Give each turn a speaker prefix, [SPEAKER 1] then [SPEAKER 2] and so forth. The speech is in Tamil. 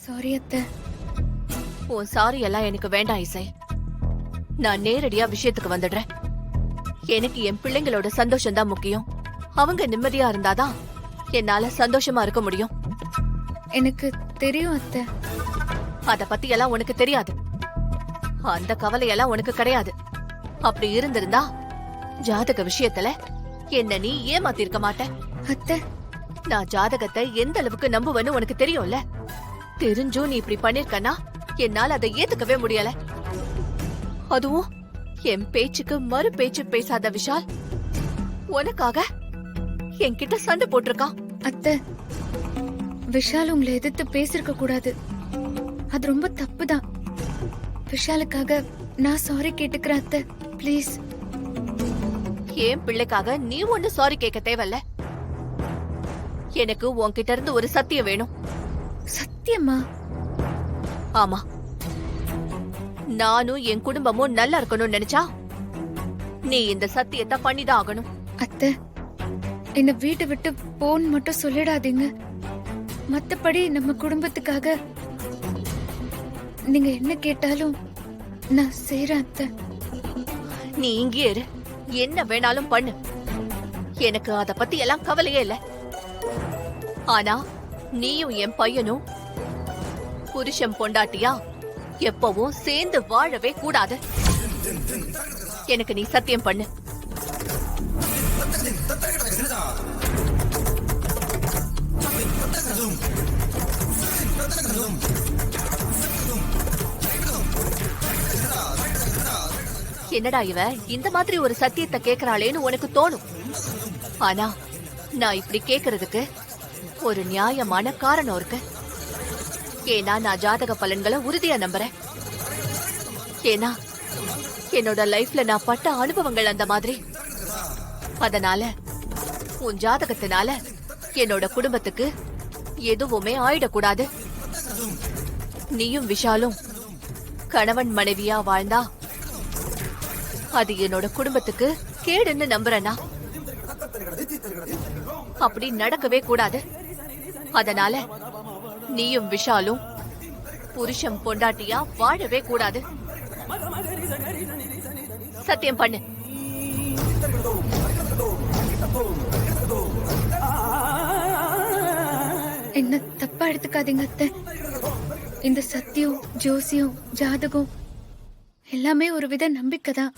[SPEAKER 1] சாரி அத்தை.
[SPEAKER 2] உன் சாரி எல்லாம் எனக்கு வேண்டாம் இசை. நான் நேரடியா விஷயத்துக்கு வந்துடுறேன். எனக்கு என் பிள்ளைங்களோட சந்தோஷம் தான் முக்கியம். அவங்க நிம்மதியா இருந்தாதான் என்னால சந்தோஷமா இருக்க முடியும்.
[SPEAKER 1] எனக்கு தெரியும் அத்தை.
[SPEAKER 2] அத பத்தி எல்லாம் உனக்கு தெரியாது. அந்த கவலையெல்லாம் உனக்கு கிடையாது. அப்படி இருந்திருந்தா ஜாதக விஷயத்துல என்ன நீ ஏமாத்திருக்க மாட்ட.
[SPEAKER 1] அத்தை,
[SPEAKER 2] நான் ஜாதகத்தை எந்த அளவுக்கு நம்புவேன்னு உனக்கு தெரியும்ல. தெரிஞ்சும் நீ இப்படி பண்ணிருக்கனா என்னால அதை ஏத்துக்கவே முடியல. அதுவும் என் பேச்சுக்கு மறு பேச்சு பேசாத விஷால் உனக்காக என்கிட்ட சண்டை போட்டிருக்கான்.
[SPEAKER 1] அத்தை, விஷால் உங்களை எதிர்த்து பேசிருக்க கூடாது. அது ரொம்ப தப்புதான். விஷாலுக்காக நான் சாரி கேட்டுக்கிறேன் அத்தை, ப்ளீஸ்.
[SPEAKER 2] என் பிள்ளைக்காக நீ ஒண்ணு சாரி கேட்க தேவையில்ல. எனக்கு உன்கிட்ட இருந்து ஒரு சத்தியம் வேணும்.
[SPEAKER 1] சத்தியமா?
[SPEAKER 2] ஆமா. நானும் என் குடும்பமும் நல்லா இருக்கணும்னு நினைச்சா நீ இந்த சத்தியத்தை பண்ணிதான் ஆகணும்.
[SPEAKER 1] அத்தை, என்ன வீட்டை விட்டு போன் மட்டும் சொல்லிடாதீங்க. மத்தபடி நம்ம குடும்பத்துக்காக நீங்க என்ன கேட்டாலும் நான் செய்றேன் அத்தை.
[SPEAKER 2] நீ இங்கே இரு, என்ன வேணாலும் பண்ணு. எனக்கு அத பத்தி எல்லாம் கவலையே இல்ல. ஆனா நீயும் என் பையனும் புருஷன் பொண்டாட்டியா எப்பவும் சேர்ந்து வாழவே கூடாது. எனக்கு நீ சத்தியம் பண்ணு. என்னடா இவ இந்த மாதிரி ஒரு சத்தியத்தை கேக்குறாளேன்னு உனக்கு தோணும். ஆனா நான் இப்படி கேக்குறதுக்கு ஒரு நியாயமான காரணம் இருக்கு. ஏன்னா நான் ஜாதக பலன்களை உறுதியா நம்புறேன். ஏன்னா என்னோட லைஃப்ல நான் பட்ட அனுபவங்கள் அந்த மாதிரி. அதனால உன் ஜாதகத்தினால என்னோட குடும்பத்துக்கு எதுவுமே ஆயிடக்கூடாது. நீயும் விஷாலும் கணவன் மனைவியா வாழ்ந்தா அது என்னோட குடும்பத்துக்கு கேடுன்னு நம்புறேனா. அப்படி நடக்கவே கூடாது. அதனால நீயும் விஷாலும் புருஷன் பொண்டாட்டியா வாழவே கூடாது. சத்தியம் பண்ணு.
[SPEAKER 1] என்ன தப்பா எடுத்துக்காதீங்க அத்தை. இந்த சத்தியம், ஜோசியம், ஜாதகம் எல்லாமே ஒரு வித நம்பிக்கை தான்.